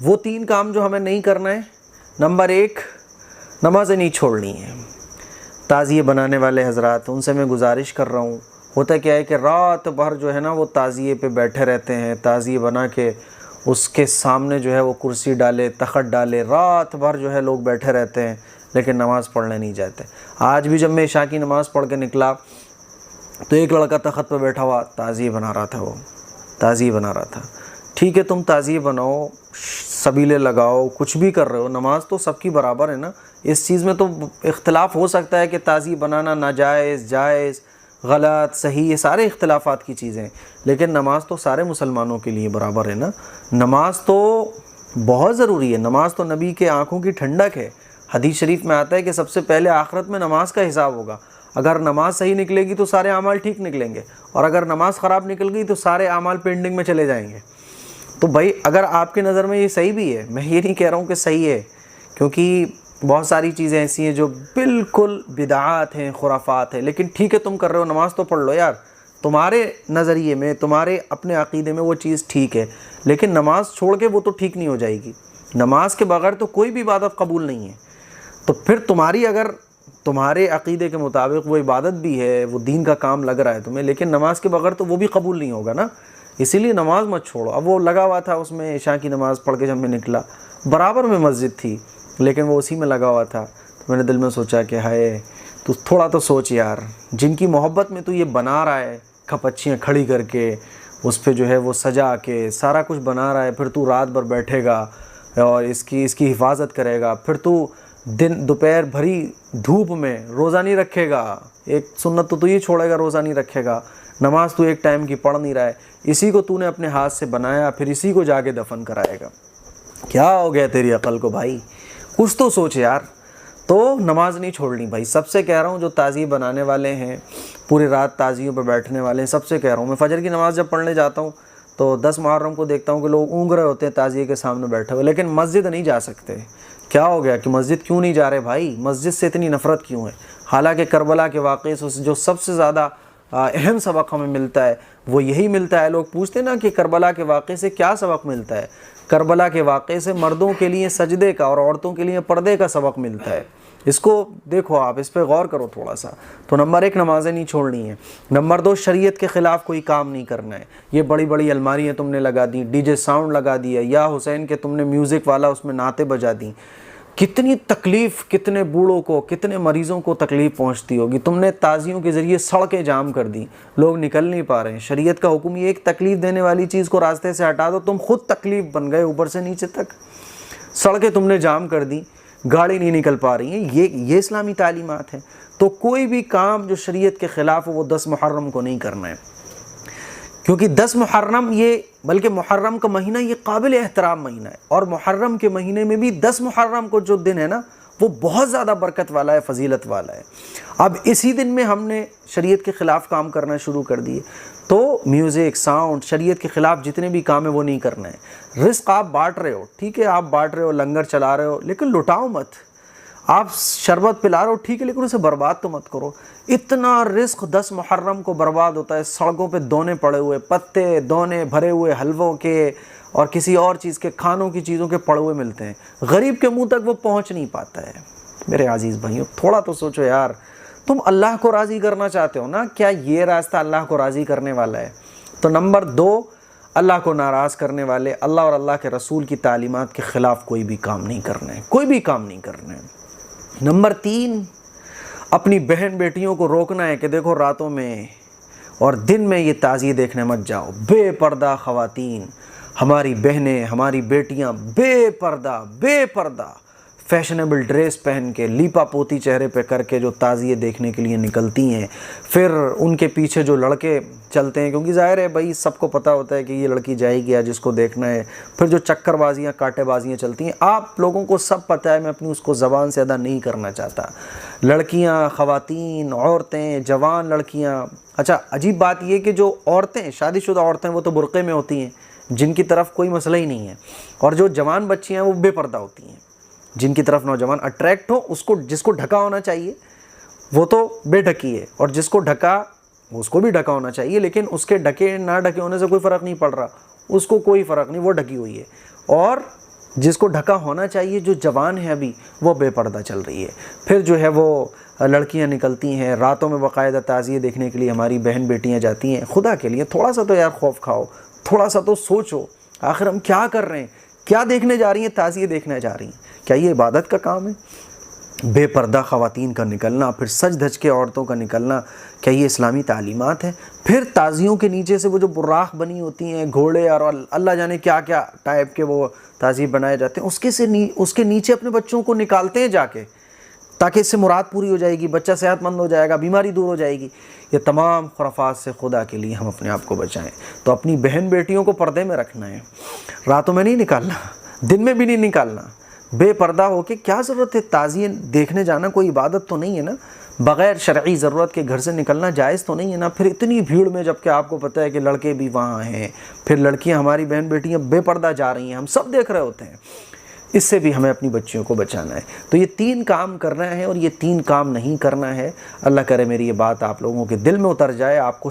وہ 3 کام جو ہمیں نہیں کرنا ہے، نمبر 1 نمازیں نہیں چھوڑنی ہیں۔ تعزیے بنانے والے حضرات، ان سے میں گزارش کر رہا ہوں، ہوتا کیا ہے کہ رات بھر جو ہے نا وہ تعزیے پہ بیٹھے رہتے ہیں، تعزیے بنا کے اس کے سامنے جو ہے وہ کرسی ڈالے، تخت ڈالے، رات بھر جو ہے لوگ بیٹھے رہتے ہیں لیکن نماز پڑھنے نہیں جاتے۔ آج بھی جب میں عشاء کی نماز پڑھ کے نکلا تو ایک لڑکا تخت پہ بیٹھا ہوا تعزیے بنا رہا تھا، وہ تعزیے بنا رہا تھا۔ ٹھیک ہے، تم تعزیے بناؤ، سبیلے لگاؤ، کچھ بھی کر رہے ہو، نماز تو سب کی برابر ہے نا۔ اس چیز میں تو اختلاف ہو سکتا ہے کہ تعزیے بنانا ناجائز، جائز، غلط، صحیح، یہ سارے اختلافات کی چیزیں ہیں، لیکن نماز تو سارے مسلمانوں کے لیے برابر ہے نا۔ نماز تو بہت ضروری ہے، نماز تو نبی کے آنکھوں کی ٹھنڈک ہے۔ حدیث شریف میں آتا ہے کہ سب سے پہلے آخرت میں نماز کا حساب ہوگا۔ اگر نماز صحیح نکلے گی تو سارے اعمال ٹھیک نکلیں گے، اور اگر نماز خراب نکل گئی تو سارے اعمال پینڈنگ میں چلے جائیں گے۔ تو بھائی اگر آپ کی نظر میں یہ صحیح بھی ہے، میں یہ نہیں کہہ رہا ہوں کہ صحیح ہے، کیونکہ بہت ساری چیزیں ایسی ہیں جو بالکل بدعات ہیں، خرافات ہیں، لیکن ٹھیک ہے تم کر رہے ہو، نماز تو پڑھ لو یار۔ تمہارے نظریے میں، تمہارے اپنے عقیدے میں وہ چیز ٹھیک ہے، لیکن نماز چھوڑ کے وہ تو ٹھیک نہیں ہو جائے گی۔ نماز کے بغیر تو کوئی بھی عبادت قبول نہیں ہے۔ تو پھر تمہاری اگر تمہارے عقیدے کے مطابق وہ عبادت بھی ہے، وہ دین کا کام لگ رہا ہے تمہیں، لیکن نماز کے بغیر تو وہ بھی قبول نہیں ہوگا نا۔ اسی لیے نماز مت چھوڑو۔ اب وہ لگا ہوا تھا اس میں، عشاء کی نماز پڑھ کے جب میں نکلا، برابر میں مسجد تھی لیکن وہ اسی میں لگا ہوا تھا، تو میں نے دل میں سوچا کہ ہائے، تو تھوڑا تو سوچ یار، جن کی محبت میں تو یہ بنا رہا ہے، کھپچیاں کھڑی کر کے اس پہ جو ہے وہ سجا کے سارا کچھ بنا رہا ہے، پھر تو رات بھر بیٹھے گا اور اس کی حفاظت کرے گا، پھر تو دوپہر بھری دھوپ میں روزہ نہیں رکھے گا، ایک سنت تو یہ چھوڑے گا، روزہ نہیں رکھے گا، نماز تو ایک ٹائم کی پڑھ نہیں رہا ہے، اسی کو تو نے اپنے ہاتھ سے بنایا، پھر اسی کو جا کے دفن کرائے گا۔ کیا ہو گیا تیری عقل کو بھائی؟ کچھ تو سوچ یار۔ تو نماز نہیں چھوڑنی بھائی، سب سے کہہ رہا ہوں جو تعزیے بنانے والے ہیں، پوری رات تعزیوں پہ بیٹھنے والے ہیں، سب سے کہہ رہا ہوں۔ میں فجر کی نماز جب پڑھنے جاتا ہوں تو 10 محرم کو دیکھتا ہوں کہ لوگ اونگ رہے ہوتے ہیں تعزیے کے سامنے بیٹھے ہوئے، لیکن مسجد نہیں جا سکتے۔ کیا ہو گیا کہ مسجد کیوں نہیں جا رہے بھائی؟ مسجد سے اتنی نفرت کیوں ہے؟ حالانکہ کربلا کے واقعے سے جو سب سے زیادہ اہم سبق ہمیں ملتا ہے وہ یہی ملتا ہے۔ لوگ پوچھتے ہیں نا کہ کربلا کے واقعے سے کیا سبق ملتا ہے؟ کربلا کے واقعے سے مردوں کے لیے سجدے کا اور عورتوں کے لیے پردے کا سبق ملتا ہے۔ اس کو دیکھو، آپ اس پہ غور کرو تھوڑا سا۔ تو نمبر 1 نمازیں نہیں چھوڑنی ہیں۔ نمبر 2 شریعت کے خلاف کوئی کام نہیں کرنا ہے۔ یہ بڑی بڑی الماریاں تم نے لگا دی، ڈی جے ساؤنڈ لگا دیا، یا حسین کے تم نے میوزک والا اس میں نعتیں بجا دیں، کتنی تکلیف، کتنے بوڑھوں کو، کتنے مریضوں کو تکلیف پہنچتی ہوگی۔ تم نے تعزیوں کے ذریعے سڑکیں جام کر دی، لوگ نکل نہیں پا رہے ہیں۔ شریعت کا حکم یہ ایک تکلیف دینے والی چیز کو راستے سے ہٹا دو، تم خود تکلیف بن گئے اوپر سے نیچے تک۔ سڑکیں تم نے جام کر دی، گاڑی نہیں نکل پا رہی ہیں، یہ اسلامی تعلیمات ہیں۔ تو کوئی بھی کام جو شریعت کے خلاف ہو وہ 10 محرم کو نہیں کرنا ہے، کیونکہ 10 محرم بلکہ محرم کا مہینہ یہ قابل احترام مہینہ ہے، اور محرم کے مہینے میں بھی 10 محرم کو جو دن ہے نا وہ بہت زیادہ برکت والا ہے، فضیلت والا ہے۔ اب اسی دن میں ہم نے شریعت کے خلاف کام کرنا شروع کر دیے، تو میوزک، ساؤنڈ، شریعت کے خلاف جتنے بھی کام ہیں وہ نہیں کرنا ہے۔ رزق آپ بانٹ رہے ہو، ٹھیک ہے، آپ بانٹ رہے ہو، لنگر چلا رہے ہو، لیکن لٹاؤ مت۔ آپ شربت پلا رہے ہو، ٹھیک ہے، لیکن اسے برباد تو مت کرو۔ اتنا رزق 10 محرم کو برباد ہوتا ہے، سڑکوں پہ دونے پڑے ہوئے، پتے دونے بھرے ہوئے حلووں کے اور کسی اور چیز کے، کھانوں کی چیزوں کے پڑے ہوئے ملتے ہیں، غریب کے منہ تک وہ پہنچ نہیں پاتا ہے۔ میرے عزیز بھائیوں، تھوڑا تو سوچو یار، تم اللہ کو راضی کرنا چاہتے ہو نا، کیا یہ راستہ اللہ کو راضی کرنے والا ہے؟ تو نمبر 2 اللہ کو ناراض کرنے والے، اللہ اور اللہ کے رسول کی تعلیمات کے خلاف کوئی بھی کام نہیں کرنا ہے، کوئی بھی کام نہیں کرنا ہے۔ نمبر 3 اپنی بہن بیٹیوں کو روکنا ہے کہ دیکھو راتوں میں اور دن میں یہ تعزیے دیکھنے مت جاؤ۔ بے پردہ خواتین، ہماری بہنیں، ہماری بیٹیاں بے پردہ فیشنیبل ڈریس پہن کے، لیپا پوتی چہرے پہ کر کے جو تعزیے دیکھنے کے لیے نکلتی ہیں، پھر ان کے پیچھے جو لڑکے چلتے ہیں، کیونکہ ظاہر ہے بھائی سب کو پتہ ہوتا ہے کہ یہ لڑکی جائے گی جس کو دیکھنا ہے، پھر جو چکر بازیاں، کاٹے بازیاں چلتی ہیں، آپ لوگوں کو سب پتہ ہے، میں اپنی اس کو زبان سے ادا نہیں کرنا چاہتا۔ لڑکیاں، خواتین، عورتیں، جوان لڑکیاں، اچھا عجیب بات یہ کہ جو عورتیں، شادی شدہ عورتیں، وہ تو برقعے میں ہوتی ہیں، جن کی طرف کوئی مسئلہ ہی نہیں ہے، اور جو جوان بچیاں وہ بے پردہ ہوتی ہیں، جن کی طرف نوجوان اٹریکٹ ہو، جس کو ڈھکا ہونا چاہیے وہ تو بے ڈھکی ہے، اور جس کو ڈھکا اس کو بھی ڈھکا ہونا چاہیے، لیکن اس کے ڈھکے نہ ڈھکے ہونے سے کوئی فرق نہیں پڑ رہا، اس کو کوئی فرق نہیں، وہ ڈھکی ہوئی ہے۔ اور جس کو ڈھکا ہونا چاہیے، جو جوان ہے ابھی، وہ بے پردہ چل رہی ہے۔ پھر جو ہے وہ لڑکیاں نکلتی ہیں راتوں میں باقاعدہ تعزیے دیکھنے کے لیے، ہماری بہن بیٹیاں جاتی ہیں۔ خدا کے لیے تھوڑا سا تو یار خوف کھاؤ، تھوڑا سا تو سوچو، آخر ہم کیا کر رہے ہیں؟ کیا دیکھنے جا رہی ہیں؟ تعزیے دیکھنے جا رہی ہیں؟ کیا یہ عبادت کا کام ہے؟ بے پردہ خواتین کا نکلنا، پھر سج دھج کے عورتوں کا نکلنا، کیا یہ اسلامی تعلیمات ہیں؟ پھر تعزیوں کے نیچے سے وہ جو براق بنی ہوتی ہیں، گھوڑے اور اللہ جانے کیا کیا ٹائپ کے وہ تعزیے بنائے جاتے ہیں، اس کے نیچے اپنے بچوں کو نکالتے ہیں جا کے، تاکہ اس سے مراد پوری ہو جائے گی، بچہ صحت مند ہو جائے گا، بیماری دور ہو جائے گی۔ یہ تمام خرافات سے خدا کے لیے ہم اپنے آپ کو بچائیں۔ تو اپنی بہن بیٹیوں کو پردے میں رکھنا ہے، راتوں میں نہیں نکالنا، دن میں بھی نہیں نکالنا، بے پردہ ہو کے۔ کیا ضرورت ہے تعزیے دیکھنے جانا؟ کوئی عبادت تو نہیں ہے نا، بغیر شرعی ضرورت کے گھر سے نکلنا جائز تو نہیں ہے نا۔ پھر اتنی بھیڑ میں، جب کہ آپ کو پتہ ہے کہ لڑکے بھی وہاں ہیں، پھر لڑکیاں ہماری بہن بیٹیاں بے پردہ جا رہی ہیں، ہم سب دیکھ رہے ہوتے ہیں۔ اس سے بھی ہمیں اپنی بچیوں کو بچانا ہے۔ تو یہ 3 کام کرنا ہے، اور یہ 3 کام نہیں کرنا ہے۔ اللہ کرے میری یہ بات آپ لوگوں کے دل میں اتر جائے، آپ کو